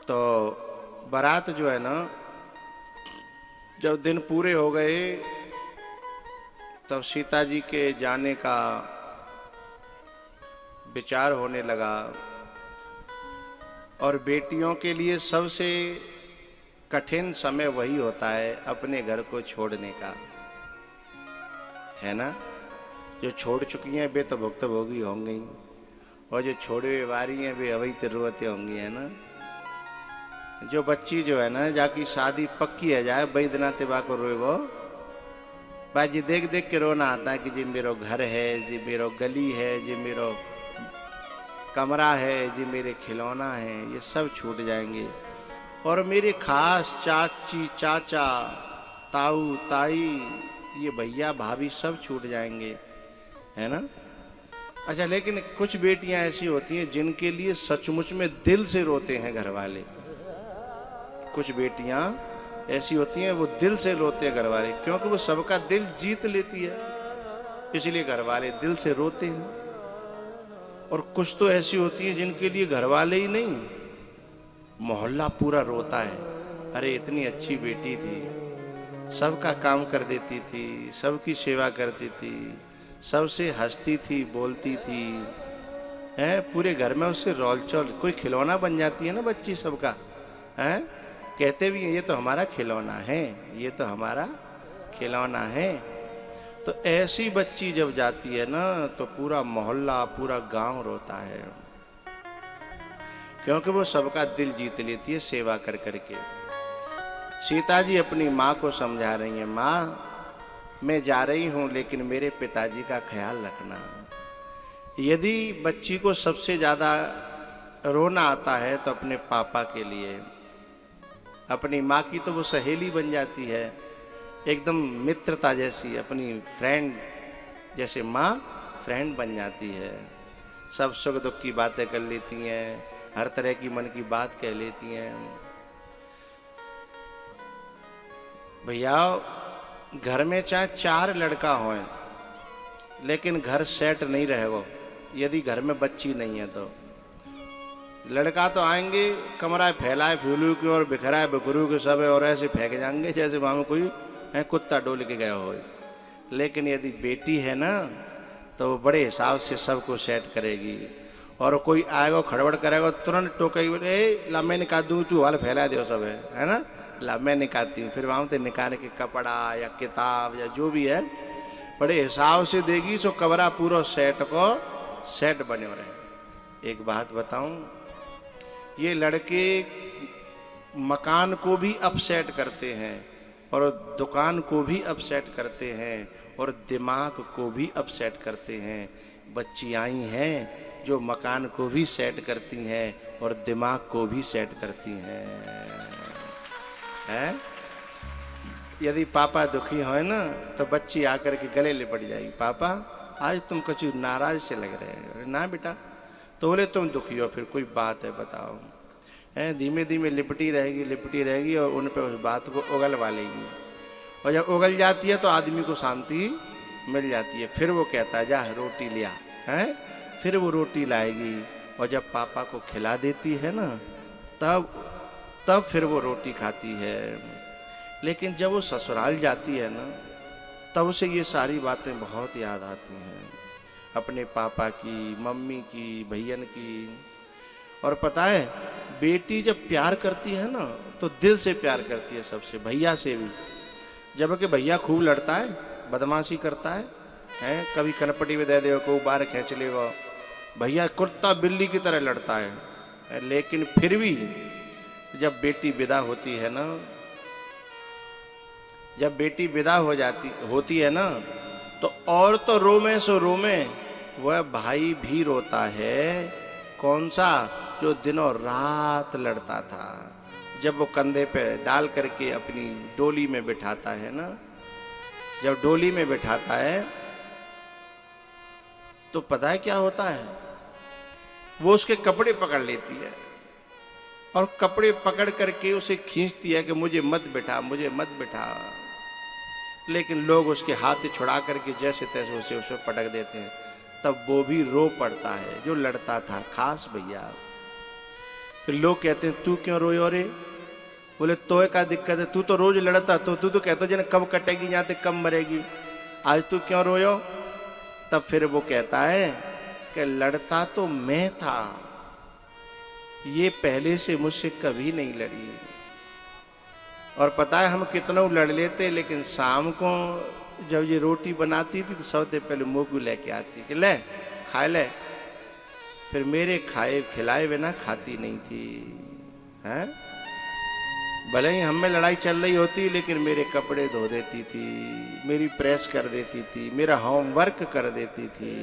तो बारात जो है ना, जब दिन पूरे हो गए तब सीता जी के जाने का विचार होने लगा। और बेटियों के लिए सबसे कठिन समय वही होता है अपने घर को छोड़ने का, है ना। जो छोड़ चुकी हैं वे तो भुक्तभोगी होंगी, और जो छोड़े हुए वारी हैं वे अवही तो रोते होंगी, है ना। जो बच्ची जो है ना, जाकी शादी पक्की है जाए बैदना तिबा को रोए वो बाजी देख देख के रोना आता है कि जी मेरो घर है, जी मेरो गली है, जी मेरो कमरा है, जी मेरे खिलौना है, ये सब छूट जाएंगे। और मेरे खास चाची चाचा ताऊ ताई ये भैया भाभी सब छूट जाएंगे, है ना। अच्छा, लेकिन कुछ बेटियां ऐसी होती हैं जिनके लिए सचमुच में दिल से रोते हैं घर वाले। कुछ बेटियां ऐसी होती हैं वो दिल से रोते हैं घर वाले, क्योंकि वो सबका दिल जीत लेती है, इसलिए घर वाले दिल से रोते हैं। और कुछ तो ऐसी होती हैं जिनके लिए घर वाले ही नहीं, मोहल्ला पूरा रोता है। अरे इतनी अच्छी बेटी थी, सबका काम कर देती थी, सबकी सेवा करती थी, सबसे हंसती थी, बोलती थी, है पूरे घर में उससे रोलचोल, कोई खिलौना बन जाती है ना बच्ची सबका, है कहते भी हैं ये तो हमारा खिलौना है, ये तो हमारा खिलौना है। तो ऐसी बच्ची जब जाती है ना तो पूरा मोहल्ला पूरा गांव रोता है, क्योंकि वो सबका दिल जीत लेती है सेवा कर करके। सीता जी अपनी माँ को समझा रही हैं, माँ मैं जा रही हूँ लेकिन मेरे पिताजी का ख्याल रखना। यदि बच्ची को सबसे ज्यादा रोना आता है तो अपने पापा के लिए, अपनी माँ की तो वो सहेली बन जाती है, एकदम मित्रता जैसी, अपनी फ्रेंड जैसे माँ फ्रेंड बन जाती है। सब सुख दुख की बातें कर लेती हैं, हर तरह की मन की बात कह लेती हैं। भैया घर में चाहे 4 लड़का हो, लेकिन घर सेट नहीं रहेगा यदि घर में बच्ची नहीं है तो। लड़का तो आएंगे कमरा फैलाए फूलू के और बिखराए बिखरू के सब है, और ऐसे फेंक जाएंगे जैसे वहां में कोई कुत्ता डोल के गया हो। लेकिन यदि बेटी है ना तो वो बड़े हिसाब से सबको सेट करेगी, और कोई आएगा खड़बड़ करेगा तुरंत टोकेगी, ए ला मैं निकाल दूँ, तू वाल फैला दो सब है ना, ला मैं निकालती हूँ। फिर वहां से निकाल के कपड़ा या किताब या जो भी है बड़े हिसाब से देगी, सो कमरा पूरा सेट को सेट बने रहे। एक बात बताऊं, ये लड़के मकान को भी अपसेट करते हैं, और दुकान को भी अपसेट करते हैं, और दिमाग को भी अपसेट करते हैं। बच्ची आई हैं जो मकान को भी सेट करती हैं और दिमाग को भी सेट करती हैं। यदि पापा दुखी हो ना तो बच्ची आकर के गले लिपट जाएगी, पापा आज तुम कुछ नाराज से लग रहे हैं। ना बेटा, तो बोले तुम दुखी हो, फिर कोई बात है बताओ, है धीमे धीमे लिपटी रहेगी और उन पे उस बात को उगलवा लेगी। और जब उगल जाती है तो आदमी को शांति मिल जाती है। फिर वो कहता है जा रोटी लिया, है फिर वो रोटी लाएगी, और जब पापा को खिला देती है ना तब फिर वो रोटी खाती है। लेकिन जब वो ससुराल जाती है ना तब उसे ये सारी बातें बहुत याद आती हैं, अपने पापा की, मम्मी की, भैयन की। और पता है बेटी जब प्यार करती है ना तो दिल से प्यार करती है सबसे, भैया से भी। जबकि भैया खूब लड़ता है, बदमाशी करता है, कभी कनपटी में दे दे को बार खींच लेगा, भैया कुत्ता बिल्ली की तरह लड़ता है। लेकिन फिर भी जब बेटी विदा होती है ना, जब बेटी विदा होती है ना तो और तो रोमे सो रोमे, वह भाई भी रोता है। कौन सा? जो दिनों रात लड़ता था। जब वो कंधे पे डाल करके अपनी डोली में बिठाता है ना, जब डोली में बिठाता है तो पता है क्या होता है, वो उसके कपड़े पकड़ लेती है और कपड़े पकड़ करके उसे खींचती है कि मुझे मत बिठा, मुझे मत बिठा। लेकिन लोग उसके हाथ छुड़ा करके जैसे तैसे उसे उस पर पटक देते हैं, तब वो भी रो पड़ता है जो लड़ता था। खास भैया फिर लोग कहते हैं तू क्यों रोयो रे? बोले तो क्या दिक्कत है, तू तो रोज लड़ता, तो तू तो कहता जन कब कटेगी यहाँ तक कब मरेगी, आज तू क्यों रोयो? तब फिर वो कहता है कि लड़ता तो मैं था, ये पहले से मुझसे कभी नहीं लड़ी। और पता है हम कितना लड़ लेते, लेकिन शाम को जब ये रोटी बनाती थी तो सबसे पहले मुंह को लेके आती कि ले खा ले। फिर मेरे खाए खिलाए बिना खाती नहीं थी। हैं? भले ही हम में लड़ाई चल रही होती, लेकिन मेरे कपड़े धो देती थी, मेरी प्रेस कर देती थी, मेरा होमवर्क कर देती थी।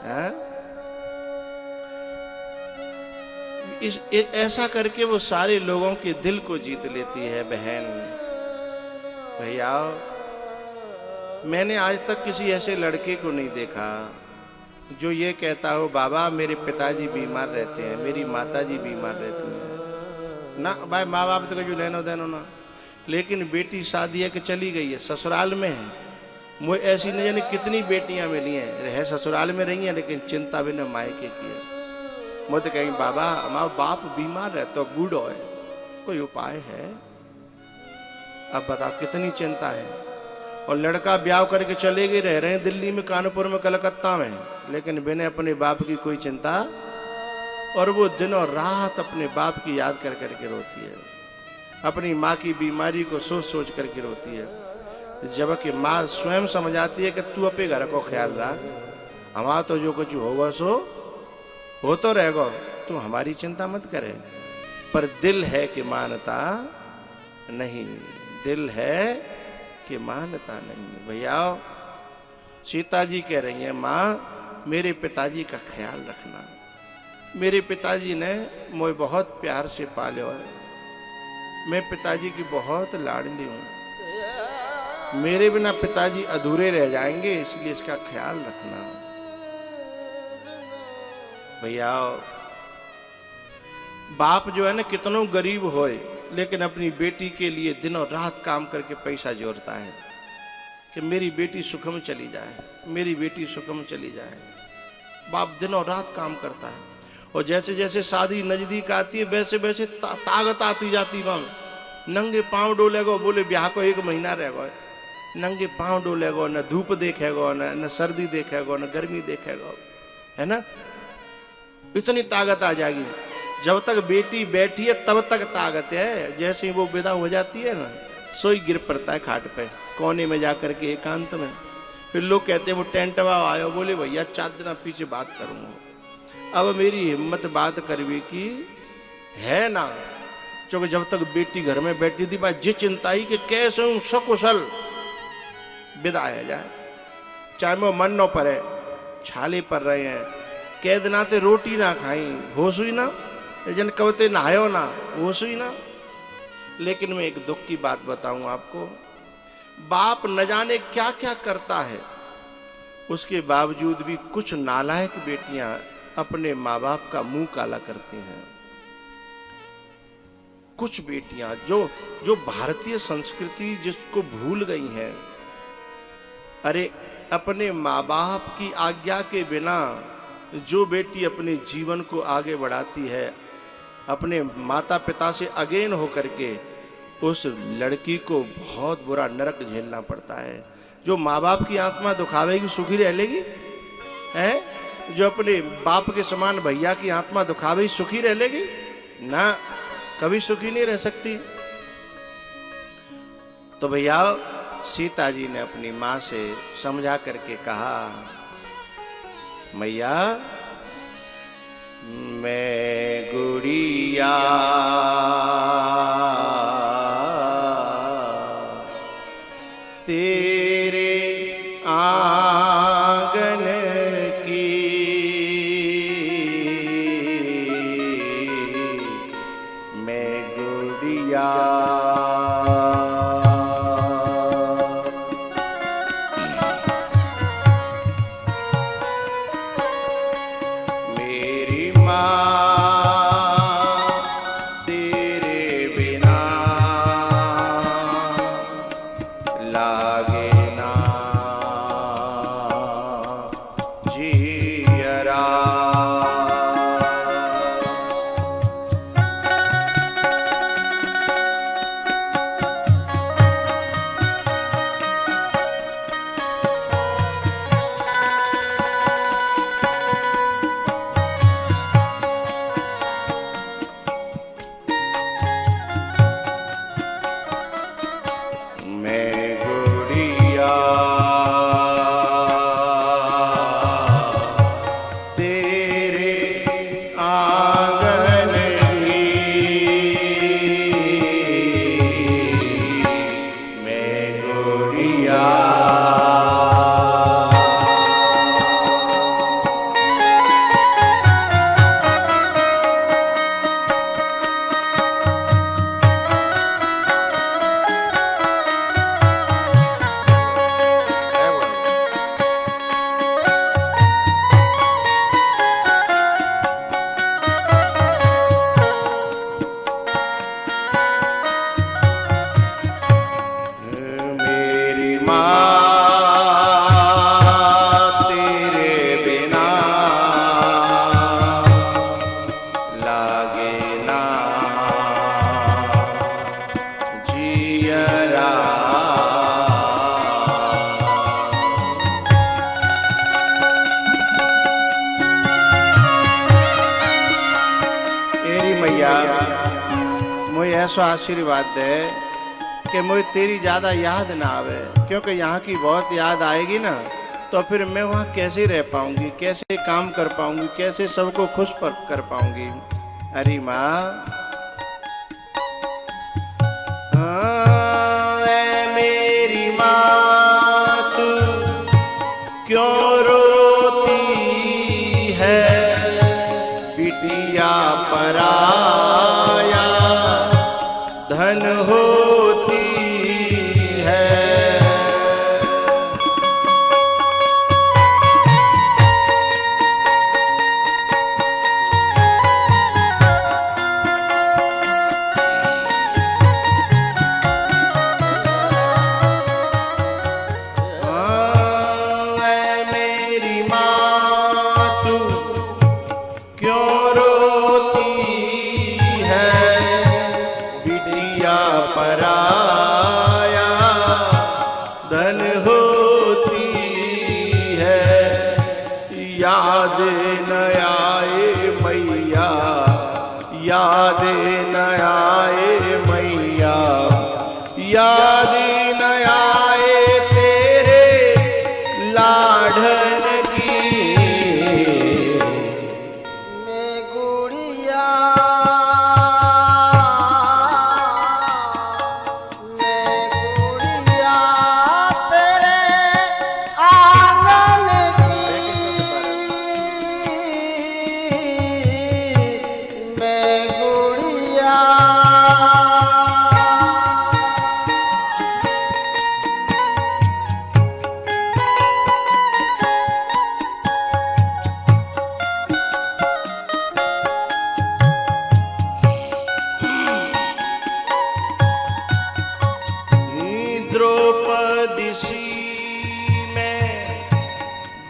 हैं? ऐसा करके वो सारे लोगों के दिल को जीत लेती है बहन। भैया मैंने आज तक किसी ऐसे लड़के को नहीं देखा जो ये कहता हो बाबा मेरे पिताजी बीमार रहते हैं, मेरी माताजी बीमार रहती हैं ना, भाई माँ बाप तो जो लेनो देनो ना, लेकिन बेटी शादी है कि चली गई है, ससुराल में है। मुझे ऐसी नहीं जाने कितनी बेटियां मिली हैं, रह ससुराल में रही हैं, लेकिन चिंता भी न मायके की है। मुझे तो कहेंगे बाबा हमारा बाप बीमार है तो बूढ़ो है, कोई उपाय है? अब बताओ कितनी चिंता है। और लड़का ब्याह करके चले गए, रह रहे हैं दिल्ली में, कानपुर में, कलकत्ता में, लेकिन बिना अपने बाप की कोई चिंता। और वो दिन और रात अपने बाप की याद कर करके रोती है, अपनी माँ की बीमारी को सोच सोच करके रोती है। जबकि माँ स्वयं समझाती है कि तू अपने घर को ख्याल रख, हमारा तो जो कुछ होगा सो हो तो रहेगा, तू हमारी चिंता मत करे। पर दिल है कि मानता नहीं, दिल है कि मानता नहीं। भैया सीता जी कह रही हैं माँ मेरे पिताजी का ख्याल रखना, मेरे पिताजी ने मुझे बहुत प्यार से पाले है, मैं पिताजी की बहुत लाडली हूँ, मेरे बिना पिताजी अधूरे रह जाएंगे, इसलिए इसका ख्याल रखना। भैया बाप जो है ना कितनों गरीब होए, लेकिन अपनी बेटी के लिए दिन और रात काम करके पैसा जोड़ता है कि मेरी बेटी सुखम चली जाए, मेरी बेटी सुखम चली जाए। बाप दिन और रात काम करता है। और जैसे जैसे शादी नजदीक आती है वैसे वैसे ताकत आती जाती वहां, नंगे पांव डोलेगो, बोले ब्याह को 1 महीना रहेगा, नंगे पांव डोलेगो, न धूप देखेगो, न सर्दी देखेगो, न गर्मी देखेगो, है ना, इतनी ताकत आ जाएगी। जब तक बेटी बैठी है तब तक ताकत है, जैसे ही वो विदा हो जाती है ना सोई गिर पड़ता है खाट पे, कोने में जाकर के एकांत में। फिर लोग कहते हैं वो टेंट वाला आयो, बोले भैया 4 दिन पीछे बात करूंगा। अब मेरी हिम्मत बात करवी की है ना, क्योंकि जब तक बेटी घर में बैठी थी बात जी चिंता ही कि कैसे हूं सकुशल विदा है जाए, चाहे वो मन न पड़े, छाले पर रहे हैं, कैद नाते रोटी ना खाई, होश हुई ना, जन कवते नहायो ना, होश हुई ना। लेकिन मैं एक दुख की बात बताऊं आपको, बाप न जाने क्या क्या करता है, उसके बावजूद भी कुछ नालायक बेटियां अपने माँ बाप का मुंह काला करती हैं। कुछ बेटियां जो भारतीय संस्कृति जिसको भूल गई हैं, अरे अपने माँ बाप की आज्ञा के बिना जो बेटी अपने जीवन को आगे बढ़ाती है, अपने माता पिता से अगेन होकर के, उस लड़की को बहुत बुरा नरक झेलना पड़ता है। जो माँ बाप की आत्मा दुखावेगी सुखी रह लेगी है, जो अपने बाप के समान भैया की आत्मा दुखावेगी सुखी रह लेगी ना, कभी सुखी नहीं रह सकती। तो भैया सीता जी ने अपनी माँ से समझा करके कहा, मैया मैं गुड़िया तेरे आंगन की, मैं गुड़िया कोई ऐसा आशीर्वाद दे कि मुझे तेरी ज़्यादा याद ना आवे, क्योंकि यहाँ की बहुत याद आएगी ना तो फिर मैं वहाँ कैसे रह पाऊंगी, कैसे काम कर पाऊंगी, कैसे सबको खुश कर पाऊंगी। अरे माँ, मेरी माँ तू क्यों रोती है, बिटिया पराया धन होती है। मेरी माँ तू क्यों रोती है, बिटिया पराया धन होती है। याद न आए मैया, याद न आए मैया, याद न आए तेरे लाडन की। मैं गुड़िया, मैं गुड़िया तेरे आंगन की, मैं गुड़िया। द्रौपदी सी मैं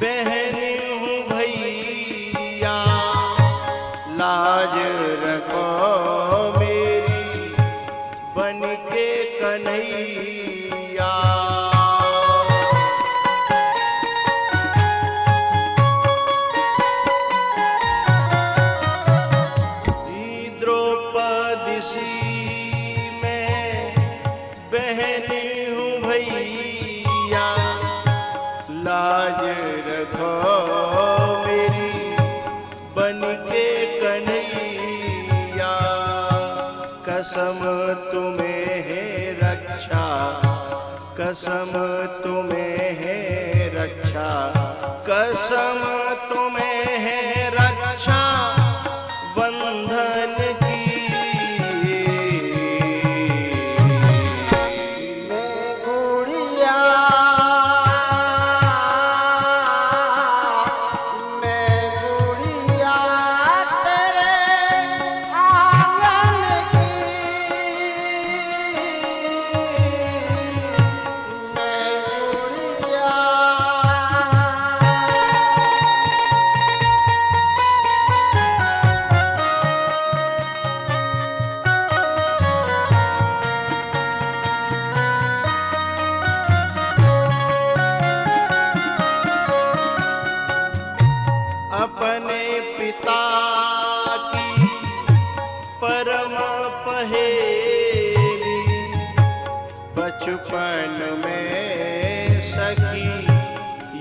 बहन हूँ भैया, लाज रखो मेरी बन के कन्हैया। द्रौपदी सी मैं बहन हूँ भैया, लाज रखो मेरी बन के कन्हैया। कसम तुम्हें है रक्षा, कसम तुम्हें है रक्षा, कसम तुम्हें है रक्षा बंधन की। मैं गुड़िया, मैं गुड़िया तेरे आंगन की, मैं गुड़िया। अपने पिता की परम पहेली, बचपन में सखी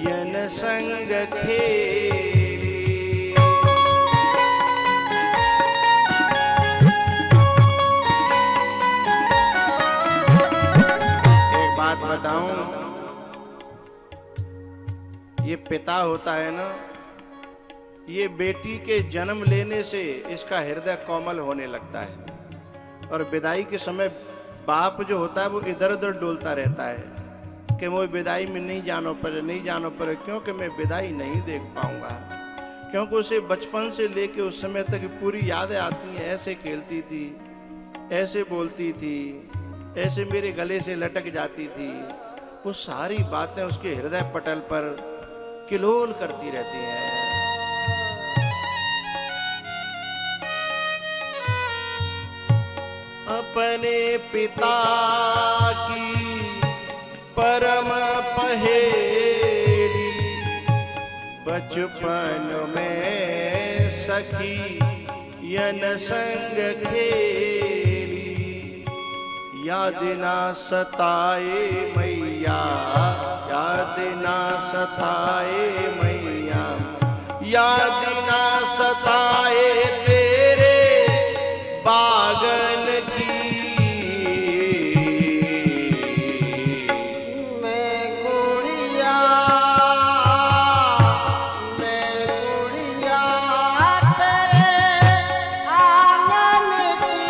यन संग खेली। एक बात बताऊं, ये पिता होता है ना, ये बेटी के जन्म लेने से इसका हृदय कोमल होने लगता है, और विदाई के समय बाप जो होता है वो इधर उधर डोलता रहता है कि वो विदाई में नहीं जानो पर, नहीं जानो पर, क्योंकि मैं विदाई नहीं देख पाऊंगा। क्योंकि उसे बचपन से लेके उस समय तक पूरी यादें आती हैं, ऐसे खेलती थी, ऐसे बोलती थी, ऐसे मेरे गले से लटक जाती थी। वो सारी बातें उसके हृदय पटल पर किलोल करती रहती हैं। अपने पिता की परम पहेली, बचपन में सखी यन संग खेली। याद ना सताए मैया, याद ना सताए मैया, याद ना सताए तेरे बागन की। मैं गुड़िया तेरे आंगन की,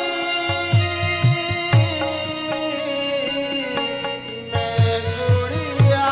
मैं गुड़िया।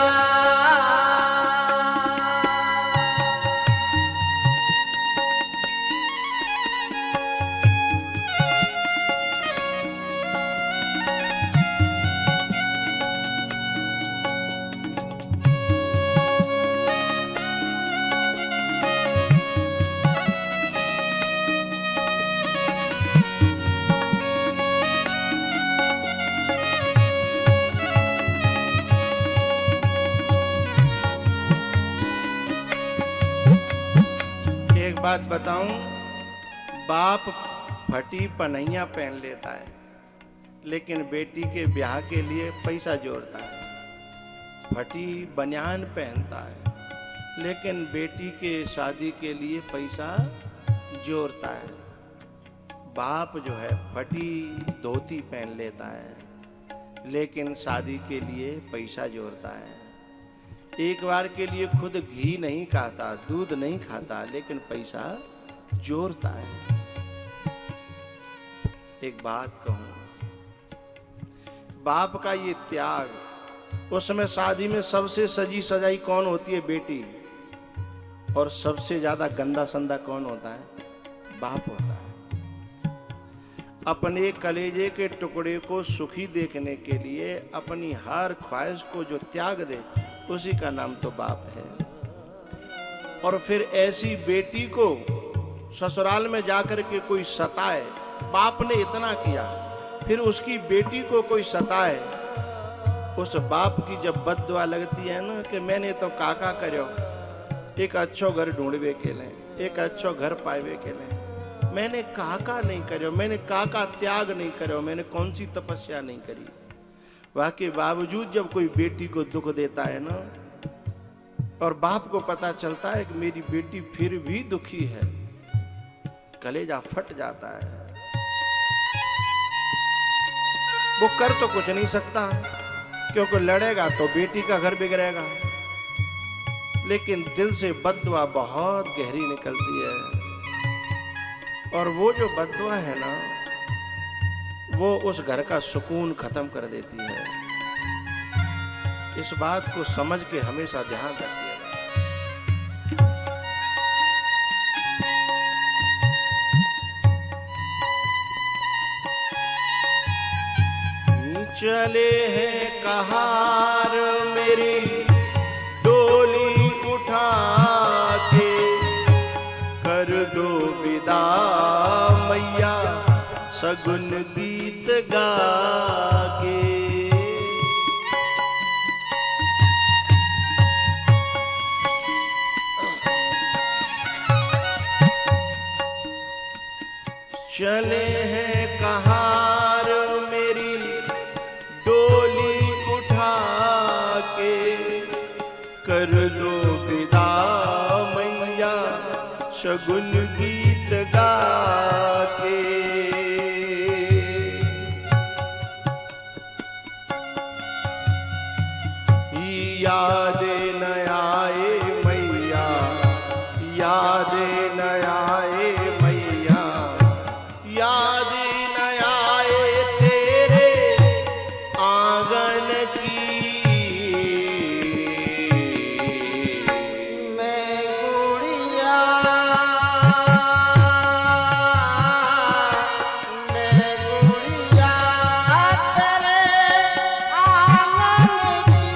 एक बात बताऊं, बाप फटी पनैया पहन लेता है, लेकिन बेटी के ब्याह के लिए पैसा जोड़ता है। फटी बनियान पहनता है, लेकिन बेटी के शादी के लिए पैसा जोड़ता है। बाप जो है फटी धोती पहन लेता है, लेकिन शादी के लिए पैसा जोड़ता है। एक बार के लिए खुद घी नहीं खाता, दूध नहीं खाता, लेकिन पैसा जोड़ता है। एक बात कहूं, बाप का ये त्याग, उस समय शादी में सबसे सजी सजाई कौन होती है? बेटी। और सबसे ज्यादा गंदा संदा कौन होता है? बाप होता है। अपने कलेजे के टुकड़े को सुखी देखने के लिए अपनी हर ख्वाहिश को जो त्याग दे, उसी का नाम तो बाप है। और फिर ऐसी बेटी को ससुराल में जाकर के कोई सताए, बाप ने इतना किया, फिर उसकी बेटी को कोई सताए, उस बाप की जब बद्दुआ लगती है ना कि मैंने तो काका करो, एक अच्छो घर ढूंढवे के लें, एक अच्छो घर पावे के लें, मैंने काका नहीं करो, मैंने काका त्याग नहीं करो, मैंने कौन सी तपस्या नहीं करी। वाकई बावजूद जब कोई बेटी को दुख देता है ना, और बाप को पता चलता है कि मेरी बेटी फिर भी दुखी है, कलेजा फट जाता है। वो कर तो कुछ नहीं सकता, क्योंकि लड़ेगा तो बेटी का घर बिगड़ेगा, लेकिन दिल से बद्दुआ बहुत गहरी निकलती है। और वो जो बद्दुआ है ना, वो उस घर का सुकून खत्म कर देती है। इस बात को समझ के हमेशा ध्यान रखिएगा। चले हैं कहार मेरी डोली उठा के, कर दो विदा मैया सगुन गीत गा के। चले हैं कहार मेरी डोली उठा के, कर दो विदा मैया शगुन गीत गा के। याद न आए मैया, याद न आए मैया, याद न आए तेरे आंगन की। मैं गुड़िया तेरे आंगन की,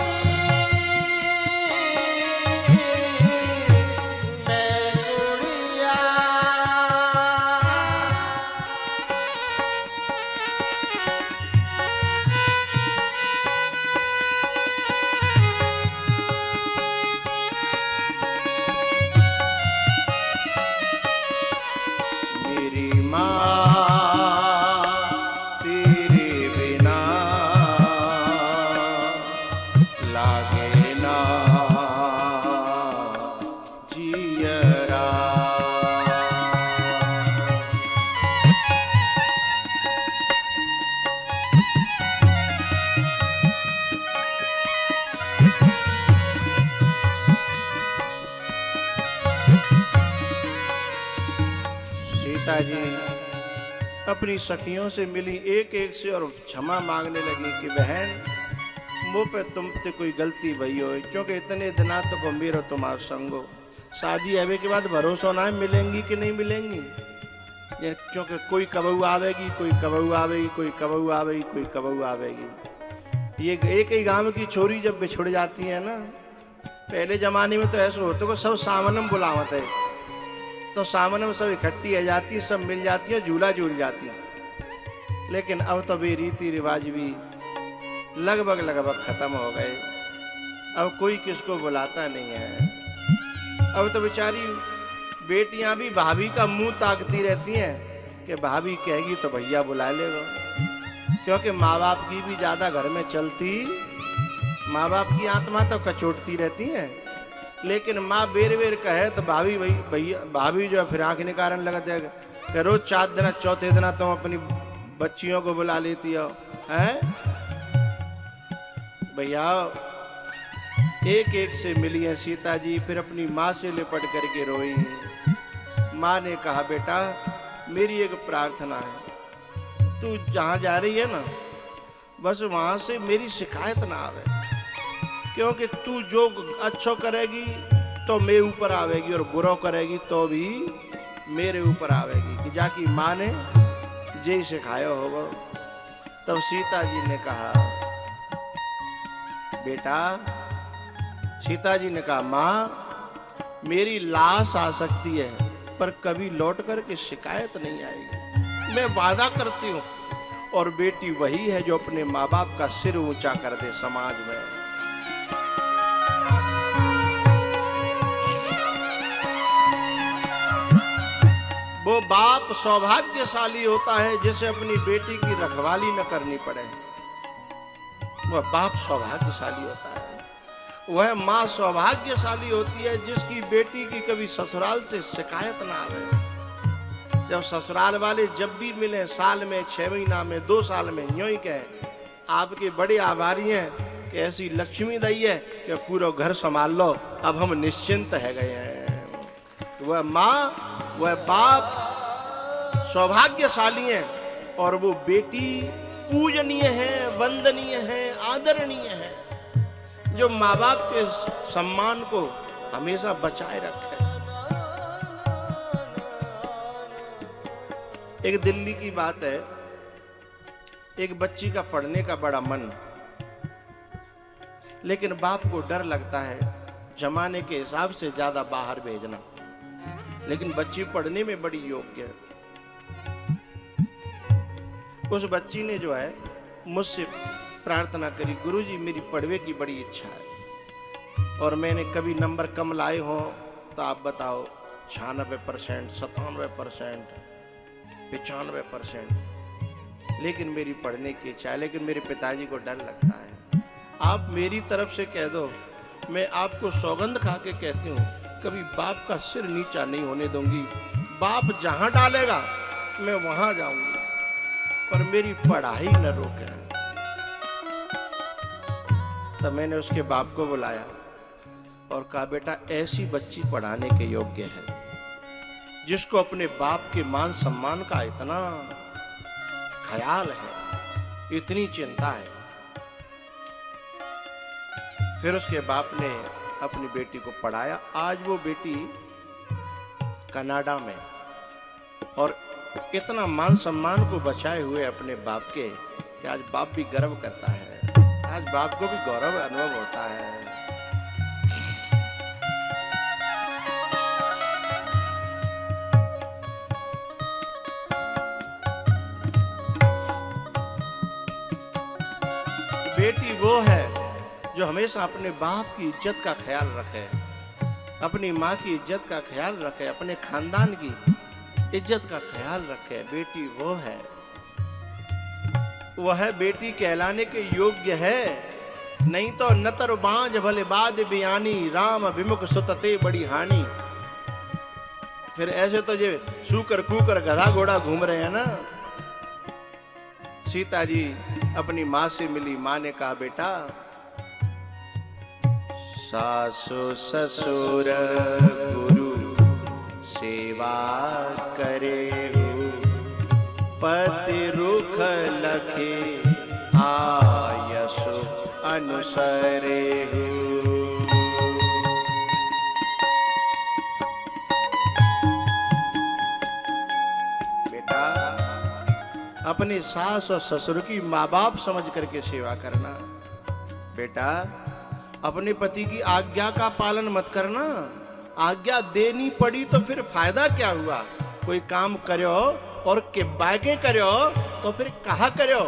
जी अपनी सखियों से मिली एक एक से और क्षमा मांगने लगी कि बहन मुँह पे तुम से कोई गलती भई हो, क्योंकि इतने दिना तो मेरो तुम्हारा संगो, शादी आवे के बाद भरोसा ना है मिलेंगी कि नहीं मिलेंगी, क्योंकि कोई कबहू आवेगी, कोई कबहू आवेगी, कोई कबहू आवेगी, कोई कबहू आवेगी। ये एक ही गांव की छोरी जब बिछुड़ जाती है ना, पहले जमाने में तो ऐसा होता को सब सामने में बुलावत है, तो सामने में सब इकट्ठी आ जाती है, सब मिल जाती है, झूला झूल जाती है। लेकिन अब तो भी रीति रिवाज भी लगभग खत्म हो गए, अब कोई किसको बुलाता नहीं है। अब तो बेचारी बेटियां भी भाभी का मुंह ताकती रहती हैं कि भाभी कहेगी तो भैया बुला लेगा, क्योंकि माँ बाप की भी ज्यादा घर में चलती, माँ बाप की आत्मा तो कचोटती रहती है, लेकिन माँ बेर बेर कहे तो भाभी भैया भाभी जो है फिर आंख निकारण लगा देगा कि रोज 4 दिन चौथे दिन तुम अपनी बच्चियों को बुला लेती हो हैं। भैया एक एक से मिली है सीता जी, फिर अपनी माँ से लिपट करके रोई। माँ ने कहा बेटा मेरी एक प्रार्थना है, तू जहाँ जा रही है ना बस वहां से मेरी शिकायत ना आवे, क्योंकि तू जो अच्छो करेगी तो मेरे ऊपर आवेगी और बुरा करेगी तो भी मेरे ऊपर आवेगी, कि जाकी माँ ने जे सिखाया होगा। तब सीता जी ने कहा बेटा, सीता जी ने कहा माँ मेरी लाश आ सकती है पर कभी लौट कर के शिकायत नहीं आएगी, मैं वादा करती हूँ। और बेटी वही है जो अपने माँ बाप का सिर ऊंचा कर दे समाज में। वो बाप सौभाग्यशाली होता है जिसे अपनी बेटी की रखवाली न करनी पड़े, वह बाप सौभाग्यशाली होता है। वह माँ सौभाग्यशाली होती है जिसकी बेटी की कभी ससुराल से शिकायत ना आवे। जब ससुराल वाले जब भी मिले साल में 6 महीना में 2 साल में यूं ही कहे आपके बड़े आभारी हैं कि ऐसी लक्ष्मी दी है कि पूरा घर संभाल लो, अब हम निश्चिंत है गए हैं। वह माँ वह बाप सौभाग्यशाली हैं और वो बेटी पूजनीय है, वंदनीय है, आदरणीय है, जो माँ बाप के सम्मान को हमेशा बचाए रखे। एक दिल्ली की बात है, एक बच्ची का पढ़ने का बड़ा मन, लेकिन बाप को डर लगता है जमाने के हिसाब से ज्यादा बाहर भेजना, लेकिन बच्ची पढ़ने में बड़ी योग्य है। उस बच्ची ने जो है मुझसे प्रार्थना करी, गुरुजी मेरी पढ़वे की बड़ी इच्छा है और मैंने कभी नंबर कम लाए हो तो आप बताओ 96%, 97%, 95%, लेकिन मेरी पढ़ने की इच्छा है, लेकिन मेरे पिताजी को डर लगता है। आप मेरी तरफ से कह दो, मैं आपको सौगंध खा के कहती हूँ कभी बाप का सिर नीचा नहीं होने दूंगी, बाप जहां डालेगा मैं वहां जाऊंगी, पर मेरी पढ़ाई न रोके। तब मैंने उसके बाप को बुलाया और कहा बेटा ऐसी बच्ची पढ़ाने के योग्य है जिसको अपने बाप के मान सम्मान का इतना ख्याल है, इतनी चिंता है। फिर उसके बाप ने अपनी बेटी को पढ़ाया। आज वो बेटी कनाडा में और इतना मान सम्मान को बचाए हुए अपने बाप के कि आज बाप भी गर्व करता है, आज बाप को भी गौरव अनुभव होता है। बेटी वो है जो हमेशा अपने बाप की इज्जत का ख्याल रखे, अपनी माँ की इज्जत का ख्याल रखे, अपने खानदान की इज्जत का ख्याल रखे। बेटी वो है, वह बेटी कहलाने के योग्य है, नहीं तो नतर बांझ भले बाद बियानी, राम विमुख सुतते बड़ी हानि। फिर ऐसे तो ये सूकर कूकर गधा घोड़ा घूम रहे हैं ना। सीता जी अपनी माँ से मिली, माँ ने कहा बेटा सासु ससुर गुरु सेवा करे पति रुख लखे आयसु अनुसरे बेटा, अपने सास और ससुर की माँ बाप समझ करके सेवा करना। बेटा, अपने पति की आज्ञा का पालन मत करना। आज्ञा देनी पड़ी तो फिर फायदा क्या हुआ? कोई काम करो और के बागे करो तो फिर कहा करो?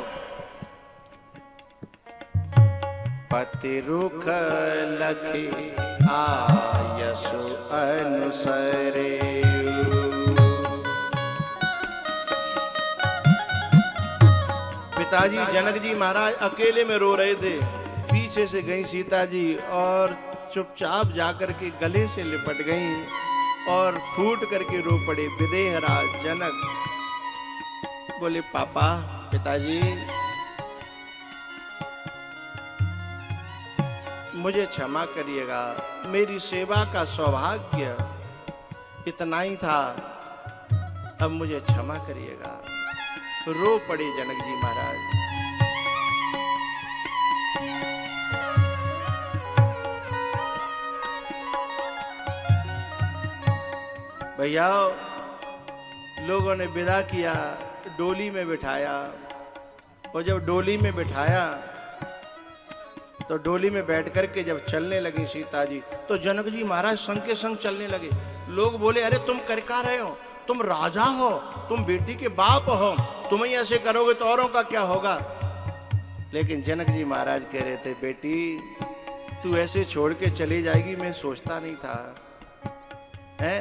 पति रुख लखे आयसु अनुसरे। पिताजी जनक जी महाराज अकेले में रो रहे थे। पीछे से गई सीता जी और चुपचाप जाकर के गले से लिपट गई और फूट करके रो पड़े। विदेहराज जनक बोले, पापा, पिताजी, मुझे क्षमा करिएगा, मेरी सेवा का सौभाग्य इतना ही था, अब मुझे क्षमा करिएगा। रो पड़े जनक जी महाराज। भैया, लोगों ने विदा किया, डोली में बिठाया, और जब डोली में बिठाया तो डोली में बैठ करके जब चलने लगी सीता जी, तो जनक जी महाराज संग के संग चलने लगे। लोग बोले, अरे तुम कर क्या रहे हो? तुम राजा हो, तुम बेटी के बाप हो, तुम ही ऐसे करोगे तो औरों का क्या होगा? लेकिन जनक जी महाराज कह रहे थे, बेटी, तू ऐसे छोड़ के चली जाएगी मैं सोचता नहीं था। है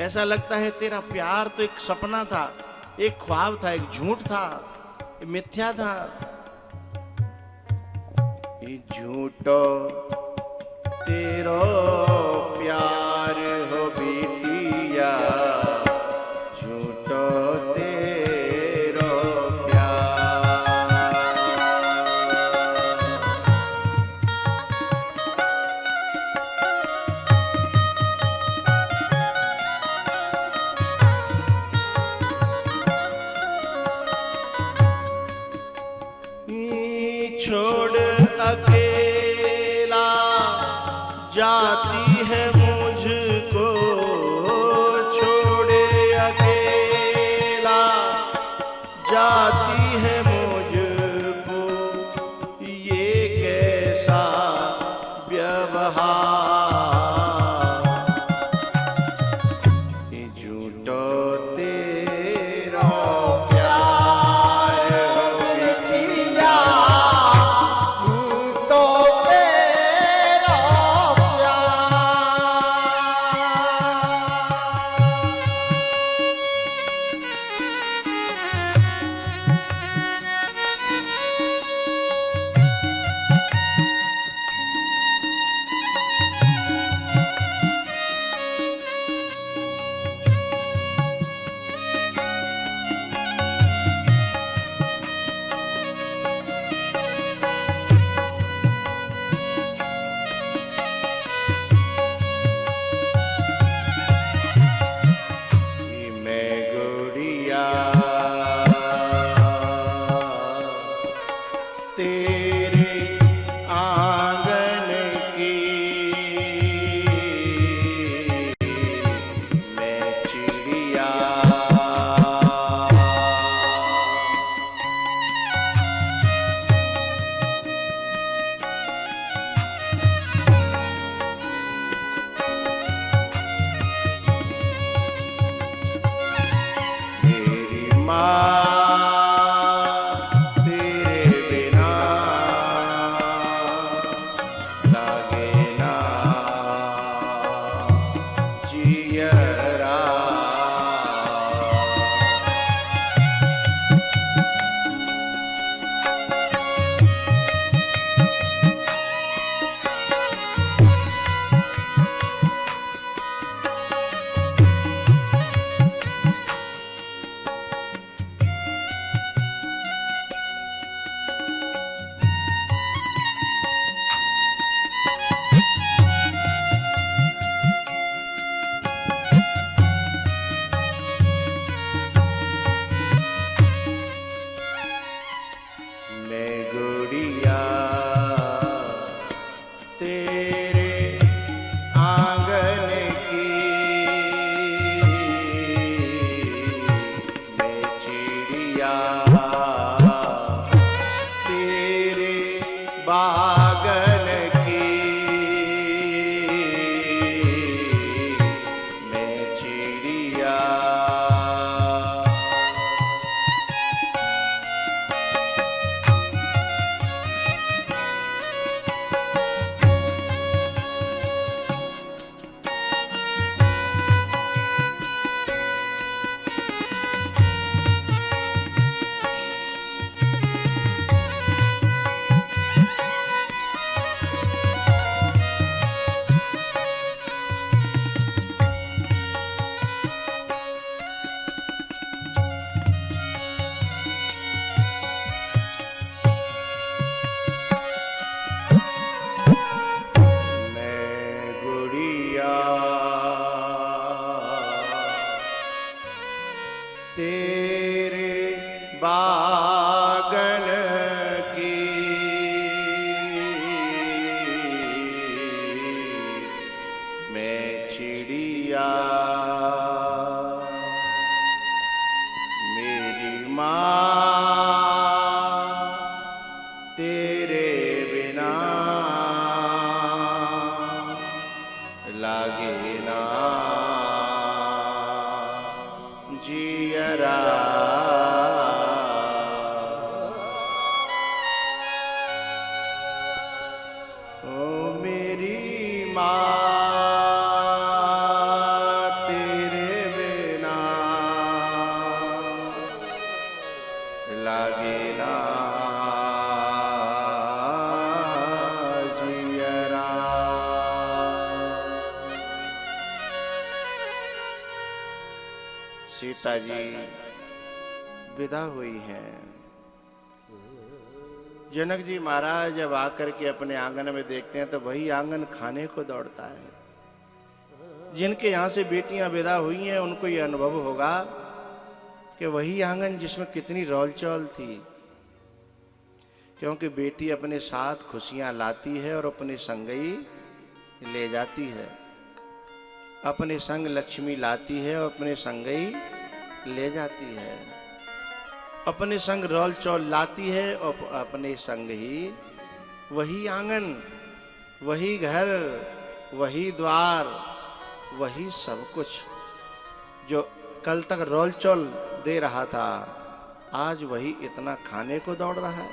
ऐसा लगता है तेरा प्यार तो एक सपना था, एक ख्वाब था, एक झूठ था, मिथ्या था। ये झूठो तेरो प्यार हो बेटिया, झूठो तेरो प्यार। छोड़ अकेला जाती है मुझको, छोड़े अकेला जाती है मुझको, ये कैसा व्यवहार? ये झूठो तेरा तेरे बिना मैं गुड़िया तेरे आंगन की, मैं चिड़िया तेरे बागन की, मैं चिड़िया। तेरे बागन की, मैं चिड़िया मेरी माँ तेरे बिना लागे ना जियरा। ओ मेरी माँ तेरे बिना लागे ना जियरा। सीता जी विदा हुई हैं। जनक जी महाराज जब आकर के अपने आंगन में देखते हैं तो वही आंगन खाने को दौड़ता है। जिनके यहाँ से बेटियां विदा हुई हैं उनको ये अनुभव होगा कि वही आंगन जिसमें कितनी रौलचौल थी, क्योंकि बेटी अपने साथ खुशियां लाती है और अपने संग ही ले जाती है। अपने संग लक्ष्मी लाती है और अपने संग ही ले जाती है। अपने संग रौल चौल लाती है और अपने संग ही वही आंगन, वही घर, वही द्वार, वही सब कुछ जो कल तक रौल चौल दे रहा था, आज वही इतना खाने को दौड़ रहा है,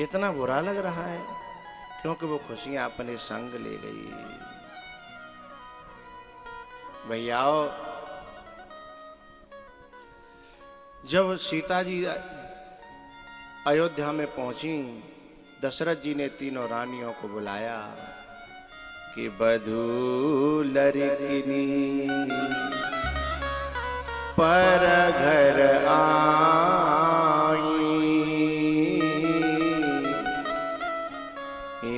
इतना बुरा लग रहा है, क्योंकि वो खुशियां अपने संग ले गई। भैयाओ, जब सीता जी अयोध्या में पहुंची, दशरथ जी ने तीनों रानियों को बुलाया कि बधू लड़किनी पर घर आई,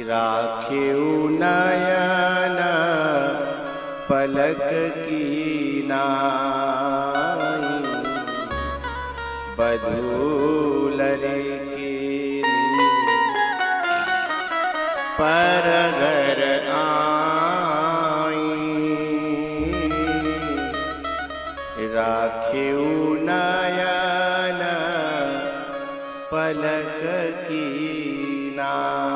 राखेऊ नयन पलक की नाई, बधू लड़किनी पर घर आई, राखेऊ नयन पलक की नाई।